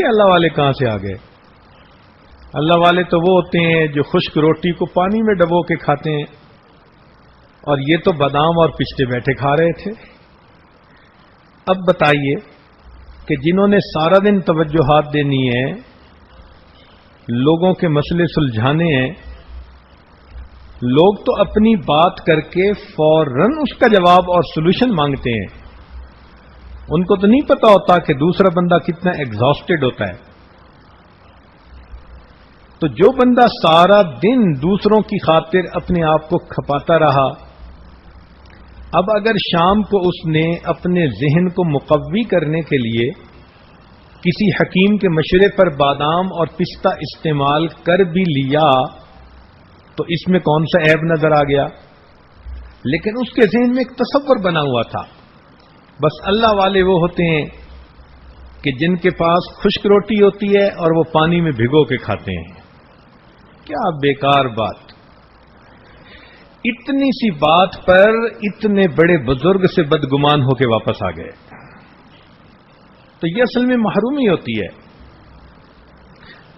دیکھیں اللہ والے کہاں سے آ گئے. اللہ والے تو وہ ہوتے ہیں جو خشک روٹی کو پانی میں ڈبو کے کھاتے ہیں, اور یہ تو بادام اور پستے بیٹھے کھا رہے تھے. اب بتائیے کہ جنہوں نے سارا دن توجہات دینی ہے, لوگوں کے مسئلے سلجھانے ہیں, لوگ تو اپنی بات کر کے فوراً اس کا جواب اور سولوشن مانگتے ہیں. ان کو تو نہیں پتا ہوتا کہ دوسرا بندہ کتنا ایگزاسٹڈ ہوتا ہے. تو جو بندہ سارا دن دوسروں کی خاطر اپنے آپ کو کھپاتا رہا, اب اگر شام کو اس نے اپنے ذہن کو مقوی کرنے کے لیے کسی حکیم کے مشورے پر بادام اور پستہ استعمال کر بھی لیا تو اس میں کون سا عیب نظر آ گیا؟ لیکن اس کے ذہن میں ایک تصور بنا ہوا تھا. بس اللہ والے وہ ہوتے ہیں کہ جن کے پاس خشک روٹی ہوتی ہے اور وہ پانی میں بھگو کے کھاتے ہیں. کیا بیکار بات. اتنی سی بات پر اتنے بڑے بزرگ سے بدگمان ہو کے واپس آ گئے. تو یہ اصل میں محرومی ہوتی ہے.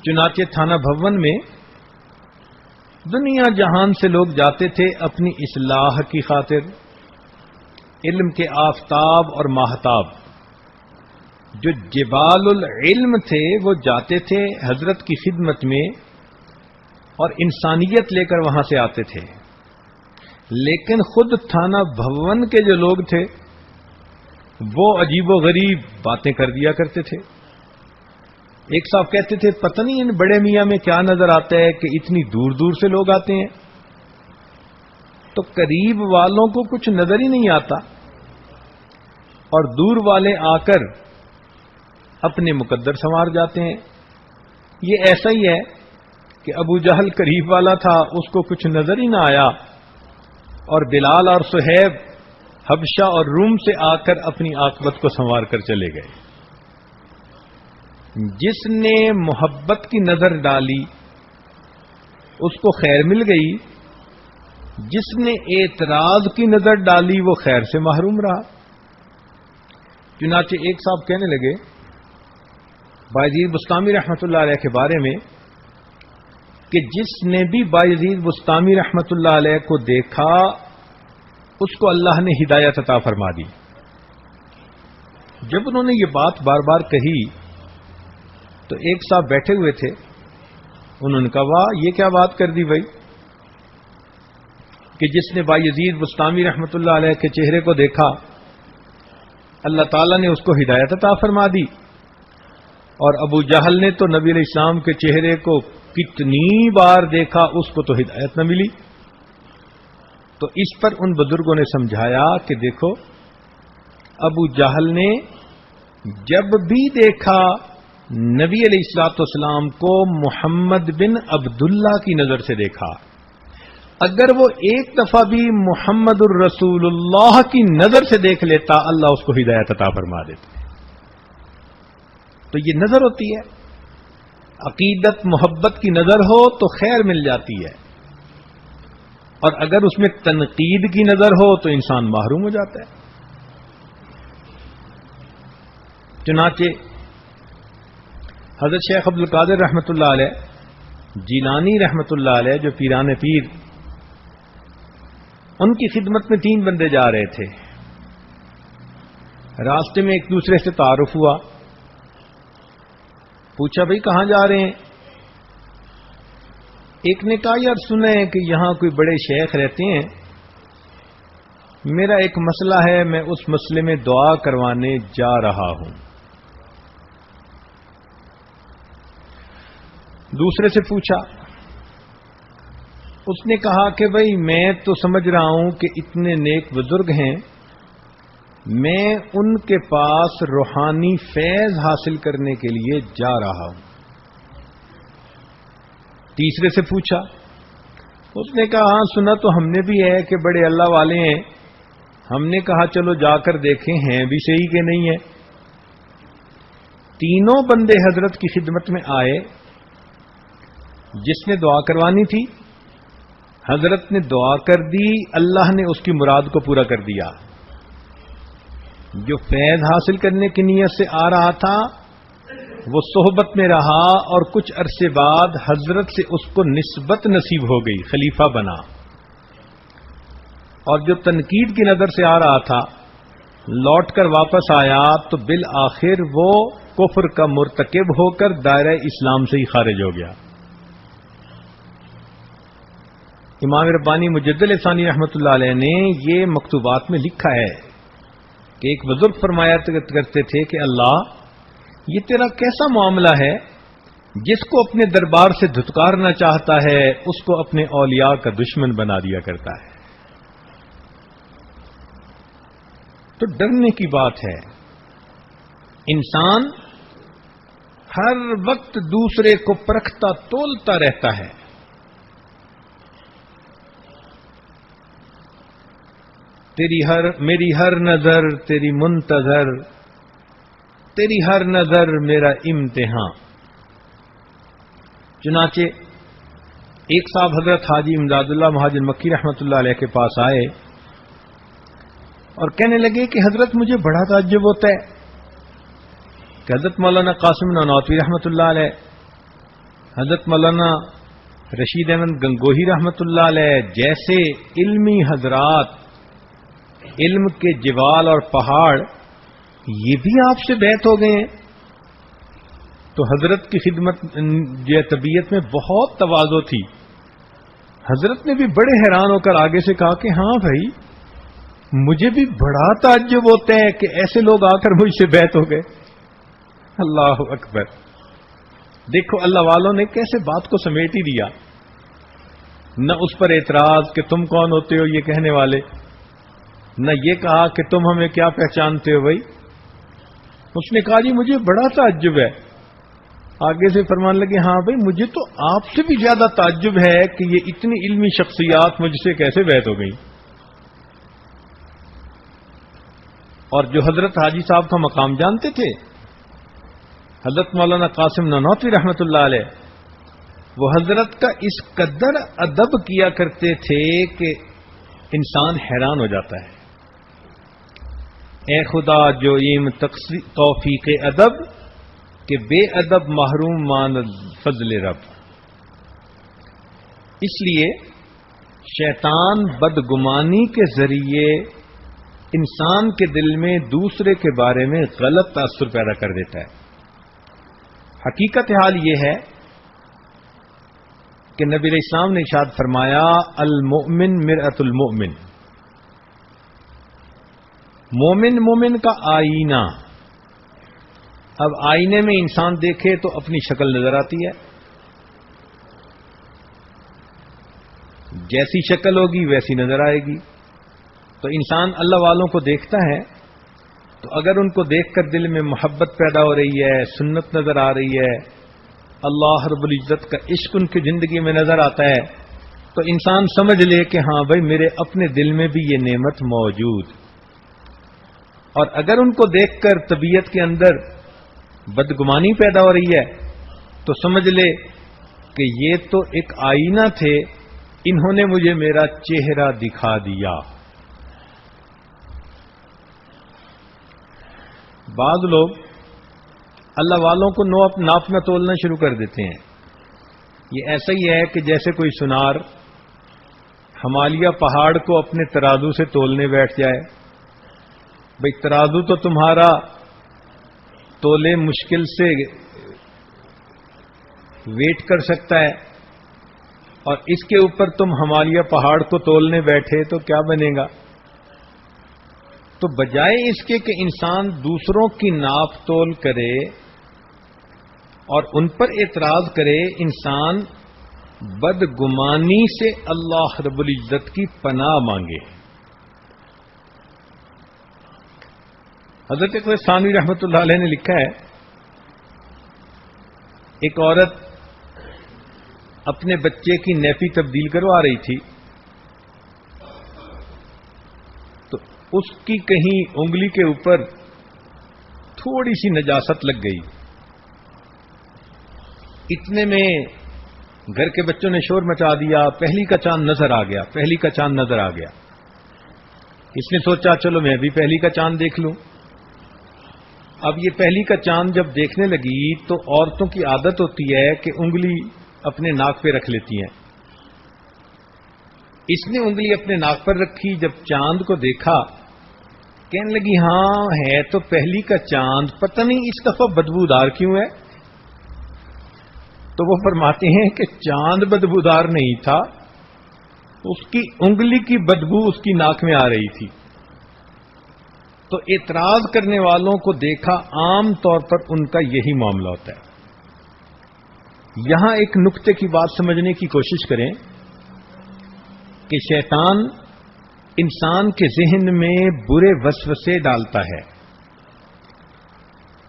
چنانچہ تھانہ بھون میں دنیا جہان سے لوگ جاتے تھے اپنی اصلاح کی خاطر. علم کے آفتاب اور ماہتاب جو جبال العلم تھے وہ جاتے تھے حضرت کی خدمت میں اور انسانیت لے کر وہاں سے آتے تھے. لیکن خود تھانہ بھون کے جو لوگ تھے وہ عجیب و غریب باتیں کر دیا کرتے تھے. ایک صاحب کہتے تھے پتہ نہیں ان بڑے میاں میں کیا نظر آتا ہے کہ اتنی دور دور سے لوگ آتے ہیں, تو قریب والوں کو کچھ نظر ہی نہیں آتا اور دور والے آ کر اپنے مقدر سنوار جاتے ہیں. یہ ایسا ہی ہے کہ ابو جہل قریب والا تھا, اس کو کچھ نظر ہی نہ آیا, اور بلال اور صہیب حبشہ اور روم سے آ کر اپنی عاقبت کو سنوار کر چلے گئے. جس نے محبت کی نظر ڈالی اس کو خیر مل گئی, جس نے اعتراض کی نظر ڈالی وہ خیر سے محروم رہا. چنانچہ ایک صاحب کہنے لگے بایزید بسطامی رحمۃ اللہ علیہ کے بارے میں کہ جس نے بھی بایزید بسطامی رحمۃ اللہ علیہ کو دیکھا اس کو اللہ نے ہدایت عطا فرما دی. جب انہوں نے یہ بات بار بار کہی تو ایک صاحب بیٹھے ہوئے تھے, انہوں نے کہا واہ یہ کیا بات کر دی بھائی کہ جس نے بایزید بسطامی رحمۃ اللہ علیہ کے چہرے کو دیکھا اللہ تعالیٰ نے اس کو ہدایت عطا فرما دی, اور ابو جہل نے تو نبی علیہ السلام کے چہرے کو کتنی بار دیکھا اس کو تو ہدایت نہ ملی. تو اس پر ان بزرگوں نے سمجھایا کہ دیکھو ابو جہل نے جب بھی دیکھا نبی علیہ الصلوۃ والسلام کو محمد بن عبداللہ کی نظر سے دیکھا. اگر وہ ایک دفعہ بھی محمد الرسول اللہ کی نظر سے دیکھ لیتا اللہ اس کو ہدایت عطا فرما دیتا. تو یہ نظر ہوتی ہے. عقیدت محبت کی نظر ہو تو خیر مل جاتی ہے, اور اگر اس میں تنقید کی نظر ہو تو انسان محروم ہو جاتا ہے. چنانچہ حضرت شیخ عبد القادر رحمۃ اللہ علیہ, جیلانی رحمۃ اللہ علیہ جو پیران پیر, ان کی خدمت میں 3 بندے جا رہے تھے. راستے میں ایک دوسرے سے تعارف ہوا, پوچھا بھائی کہاں جا رہے ہیں؟ ایک نے کہا یار سنیں کہ یہاں کوئی بڑے شیخ رہتے ہیں, میرا ایک مسئلہ ہے, میں اس مسئلے میں دعا کروانے جا رہا ہوں. دوسرے سے پوچھا, اس نے کہا کہ بھائی میں تو سمجھ رہا ہوں کہ اتنے نیک بزرگ ہیں, میں ان کے پاس روحانی فیض حاصل کرنے کے لیے جا رہا ہوں. تیسرے سے پوچھا, اس نے کہا ہاں سنا تو ہم نے بھی ہے کہ بڑے اللہ والے ہیں, ہم نے کہا چلو جا کر دیکھیں ہیں بھی صحیح کہ نہیں ہے. تینوں بندے حضرت کی خدمت میں آئے. جس نے دعا کروانی تھی حضرت نے دعا کر دی, اللہ نے اس کی مراد کو پورا کر دیا. جو فیض حاصل کرنے کی نیت سے آ رہا تھا وہ صحبت میں رہا اور کچھ عرصے بعد حضرت سے اس کو نسبت نصیب ہو گئی، خلیفہ بنا، اور جو تنقید کی نظر سے آ رہا تھا لوٹ کر واپس آیا تو بالآخر وہ کفر کا مرتکب ہو کر دائرہ اسلام سے ہی خارج ہو گیا۔ امام ربانی مجدد ثانی رحمۃ اللہ علیہ نے یہ مکتوبات میں لکھا ہے کہ ایک بزرگ فرمایا کرتے تھے کہ اللہ، یہ تیرا کیسا معاملہ ہے، جس کو اپنے دربار سے دھتکارنا چاہتا ہے اس کو اپنے اولیاء کا دشمن بنا دیا کرتا ہے۔ تو ڈرنے کی بات ہے، انسان ہر وقت دوسرے کو پرکھتا تولتا رہتا ہے۔ میری ہر نظر تیری منتظر، تیری ہر نظر میرا امتحان۔ چنانچہ ایک صاحب حضرت حاجی امداد اللہ مہاجر مکی رحمۃ اللہ علیہ کے پاس آئے اور کہنے لگے کہ حضرت مجھے بڑا تعجب ہوتا ہے کہ حضرت مولانا قاسم نانوتوی رحمۃ اللہ علیہ، حضرت مولانا رشید احمد گنگوہی رحمۃ اللہ علیہ جیسے علمی حضرات، علم کے جبال اور پہاڑ، یہ بھی آپ سے بیعت ہو گئے ہیں۔ تو حضرت کی خدمت طبیعت میں بہت تواضع تھی، حضرت نے بھی بڑے حیران ہو کر آگے سے کہا کہ ہاں بھائی، مجھے بھی بڑا تعجب ہوتا ہے کہ ایسے لوگ آ کر مجھ سے بیعت ہو گئے۔ اللہ اکبر! دیکھو اللہ والوں نے کیسے بات کو سمیٹ ہی دیا، نہ اس پر اعتراض کہ تم کون ہوتے ہو یہ کہنے والے، نہ یہ کہا کہ تم ہمیں کیا پہچانتے ہو بھائی۔ اس نے کہا جی مجھے بڑا تعجب ہے۔ آگے سے فرمان لگے ہاں بھائی مجھے تو آپ سے بھی زیادہ تعجب ہے کہ یہ اتنی علمی شخصیات مجھ سے کیسے بیعت ہو گئی۔ اور جو حضرت حاجی صاحب کا مقام جانتے تھے، حضرت مولانا قاسم نانوتوی رحمۃ اللہ علیہ، وہ حضرت کا اس قدر ادب کیا کرتے تھے کہ انسان حیران ہو جاتا ہے۔ اے خدا جو ایم توفیق ادب کہ بے ادب محروم مان فضل رب۔ اس لیے شیطان بدگمانی کے ذریعے انسان کے دل میں دوسرے کے بارے میں غلط تاثر پیدا کر دیتا ہے۔ حقیقت حال یہ ہے کہ نبی علیہ السلام نے ارشاد فرمایا المؤمن مرآۃ المؤمن، مومن مومن کا آئینہ۔ اب آئینے میں انسان دیکھے تو اپنی شکل نظر آتی ہے، جیسی شکل ہوگی ویسی نظر آئے گی۔ تو انسان اللہ والوں کو دیکھتا ہے تو اگر ان کو دیکھ کر دل میں محبت پیدا ہو رہی ہے، سنت نظر آ رہی ہے، اللہ رب العزت کا عشق ان کی زندگی میں نظر آتا ہے، تو انسان سمجھ لے کہ ہاں بھائی میرے اپنے دل میں بھی یہ نعمت موجود۔ اور اگر ان کو دیکھ کر طبیعت کے اندر بدگمانی پیدا ہو رہی ہے تو سمجھ لے کہ یہ تو ایک آئینہ تھے، انہوں نے مجھے میرا چہرہ دکھا دیا۔ بعض لوگ اللہ والوں کو ناپنا تولنا شروع کر دیتے ہیں۔ یہ ایسا ہی ہے کہ جیسے کوئی سنار ہمالیہ پہاڑ کو اپنے ترازو سے تولنے بیٹھ جائے۔ بھئی ترازو تو تمہارا تولے مشکل سے ویٹ کر سکتا ہے، اور اس کے اوپر تم ہمالیہ پہاڑ کو تولنے بیٹھے تو کیا بنے گا؟ تو بجائے اس کے کہ انسان دوسروں کی ناپ تول کرے اور ان پر اعتراض کرے، انسان بدگمانی سے اللہ رب العزت کی پناہ مانگے۔ حضرت ثانوی رحمۃ اللہ علیہ نے لکھا ہے، ایک عورت اپنے بچے کی نیپی تبدیل کروا رہی تھی تو اس کی کہیں انگلی کے اوپر تھوڑی سی نجاست لگ گئی۔ اتنے میں گھر کے بچوں نے شور مچا دیا، پہلی کا چاند نظر آ گیا، پہلی کا چاند نظر آ گیا۔ اس نے سوچا چلو میں بھی پہلی کا چاند دیکھ لوں۔ اب یہ پہلی کا چاند جب دیکھنے لگی تو عورتوں کی عادت ہوتی ہے کہ انگلی اپنے ناک پہ رکھ لیتی ہیں. اس نے انگلی اپنے ناک پر رکھی، جب چاند کو دیکھا کہنے لگی ہاں ہے تو پہلی کا چاند، پتہ نہیں اس دفعہ بدبودار کیوں ہے. تو وہ فرماتے ہیں کہ چاند بدبودار نہیں تھا، اس کی انگلی کی بدبو اس کی ناک میں آ رہی تھی. تو اعتراض کرنے والوں کو دیکھا عام طور پر ان کا یہی معاملہ ہوتا ہے. یہاں ایک نقطے کی بات سمجھنے کی کوشش کریں کہ شیطان انسان کے ذہن میں برے وسوسے ڈالتا ہے.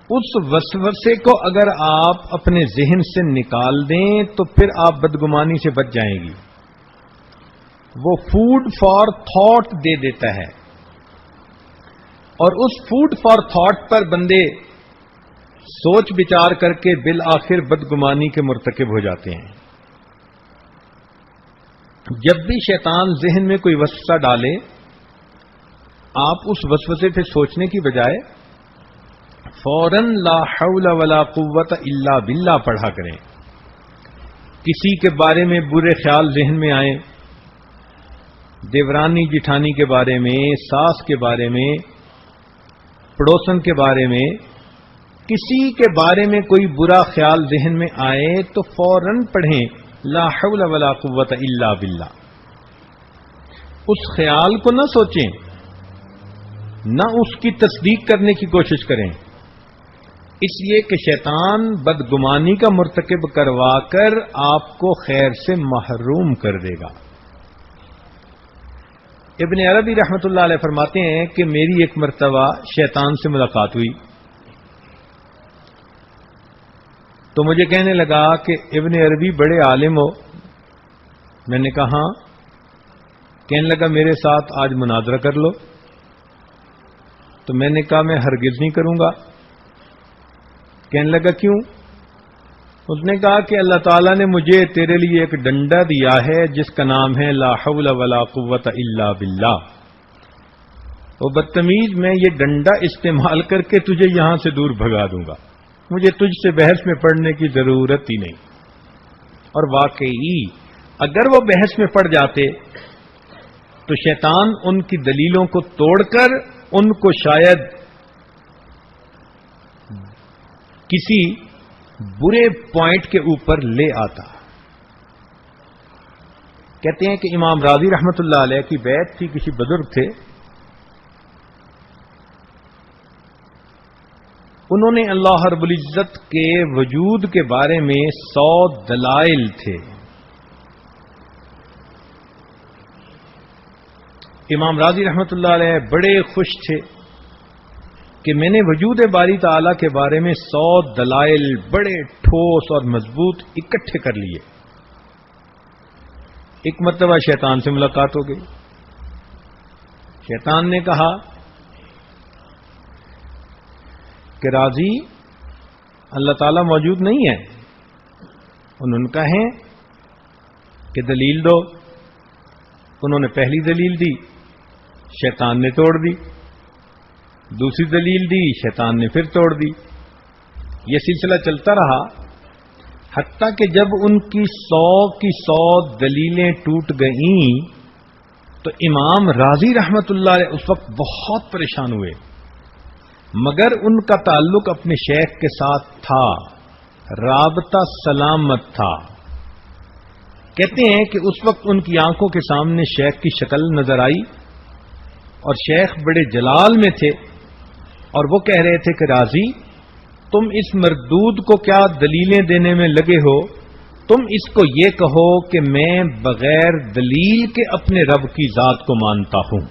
اس وسوسے کو اگر آپ اپنے ذہن سے نکال دیں تو پھر آپ بدگمانی سے بچ جائیں گی. وہ فوڈ فار تھاٹ دے دیتا ہے، اور اس فوڈ فار تھاٹ پر بندے سوچ بچار کر کے بالآخر بدگمانی کے مرتکب ہو جاتے ہیں. جب بھی شیطان ذہن میں کوئی وسوسہ ڈالے، آپ اس وسوسے پہ سوچنے کی بجائے فوراً لا حول ولا قوت الا باللہ پڑھا کریں. کسی کے بارے میں برے خیال ذہن میں آئیں، دیورانی جٹھانی کے بارے میں، ساس کے بارے میں، پڑوسن کے بارے میں، کسی کے بارے میں کوئی برا خیال ذہن میں آئے تو فوراً پڑھیں لا حول ولا قوت الا باللہ. اس خیال کو نہ سوچیں، نہ اس کی تصدیق کرنے کی کوشش کریں، اس لیے کہ شیطان بدگمانی کا مرتکب کروا کر آپ کو خیر سے محروم کر دے گا. ابن عربی رحمۃ اللہ علیہ فرماتے ہیں کہ میری ایک مرتبہ شیطان سے ملاقات ہوئی تو مجھے کہنے لگا کہ ابن عربی بڑے عالم ہو. میں نے کہا ہاں. کہنے لگا میرے ساتھ آج مناظرہ کر لو. تو میں نے کہا میں ہرگز نہیں کروں گا. کہنے لگا کیوں؟ اس نے کہا کہ اللہ تعالیٰ نے مجھے تیرے لیے ایک ڈنڈا دیا ہے جس کا نام ہے لا حول ولا قوت الا باللہ. وہ بدتمیز، میں یہ ڈنڈا استعمال کر کے تجھے یہاں سے دور بھگا دوں گا. مجھے تجھ سے بحث میں پڑنے کی ضرورت ہی نہیں. اور واقعی اگر وہ بحث میں پڑ جاتے تو شیطان ان کی دلیلوں کو توڑ کر ان کو شاید کسی برے پوائنٹ کے اوپر لے آتا. کہتے ہیں کہ امام راضی رحمت اللہ علیہ کی بیعت تھی، کسی بزرگ تھے، انہوں نے اللہ رب العزت کے وجود کے بارے میں 100 دلائل تھے. امام راضی رحمت اللہ علیہ بڑے خوش تھے کہ میں نے وجود باری تعالی کے بارے میں 100 دلائل بڑے ٹھوس اور مضبوط اکٹھے کر لیے. ایک مرتبہ شیطان سے ملاقات ہو گئی. شیطان نے کہا کہ راضی اللہ تعالیٰ موجود نہیں ہے. انہوں نے کہا ہے کہ دلیل دو. انہوں نے پہلی دلیل دی، شیطان نے توڑ دی. دوسری دلیل دی، شیطان نے پھر توڑ دی. یہ سلسلہ چلتا رہا حتیٰ کہ جب ان کی 100 دلیلیں ٹوٹ گئیں تو امام راضی رحمت اللہ علیہ اس وقت بہت پریشان ہوئے، مگر ان کا تعلق اپنے شیخ کے ساتھ تھا، رابطہ سلامت تھا. کہتے ہیں کہ اس وقت ان کی آنکھوں کے سامنے شیخ کی شکل نظر آئی اور شیخ بڑے جلال میں تھے اور وہ کہہ رہے تھے کہ راضی تم اس مردود کو کیا دلیلیں دینے میں لگے ہو؟ تم اس کو یہ کہو کہ میں بغیر دلیل کے اپنے رب کی ذات کو مانتا ہوں.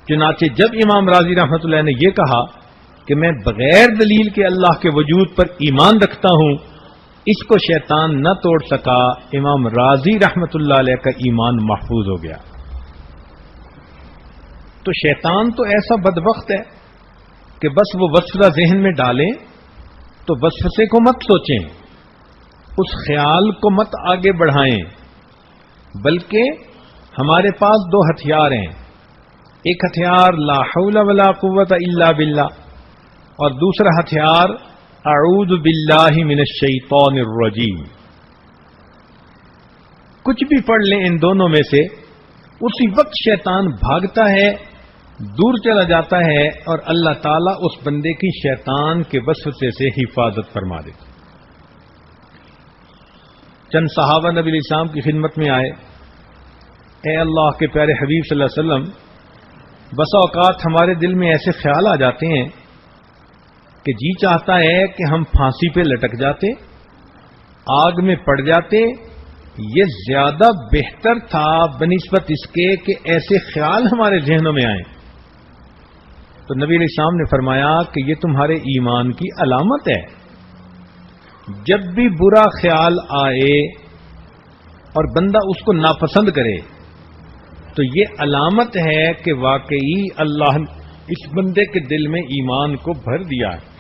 چنانچہ جب امام راضی رحمت اللہ نے یہ کہا کہ میں بغیر دلیل کے اللہ کے وجود پر ایمان رکھتا ہوں، اس کو شیطان نہ توڑ سکا. امام راضی رحمت اللہ علیہ کا ایمان محفوظ ہو گیا. تو شیطان تو ایسا بدبخت ہے کہ بس وہ وسوسہ ذہن میں ڈالیں تو وسوسے کو مت سوچیں، اس خیال کو مت آگے بڑھائیں، بلکہ ہمارے پاس 2 ہتھیار ہیں. ایک ہتھیار لا حول ولا قوت الا باللہ، اور دوسرا ہتھیار اعوذ باللہ من الشیطان الرجیم. کچھ بھی پڑھ لیں ان دونوں میں سے، اسی وقت شیطان بھاگتا ہے، دور چلا جاتا ہے، اور اللہ تعالیٰ اس بندے کی شیطان کے وسوسے سے حفاظت فرما دیتا. چند صحابہ نبی علیہ السلام کی خدمت میں آئے، اے اللہ کے پیارے حبیب صلی اللہ علیہ وسلم، بسا اوقات ہمارے دل میں ایسے خیال آ جاتے ہیں کہ جی چاہتا ہے کہ ہم پھانسی پہ لٹک جاتے، آگ میں پڑ جاتے. یہ زیادہ بہتر تھا بنسبت اس کے کہ ایسے خیال ہمارے ذہنوں میں آئیں. تو نبی علیہ السلام نے فرمایا کہ یہ تمہارے ایمان کی علامت ہے. جب بھی برا خیال آئے اور بندہ اس کو ناپسند کرے تو یہ علامت ہے کہ واقعی اللہ اس بندے کے دل میں ایمان کو بھر دیا ہے.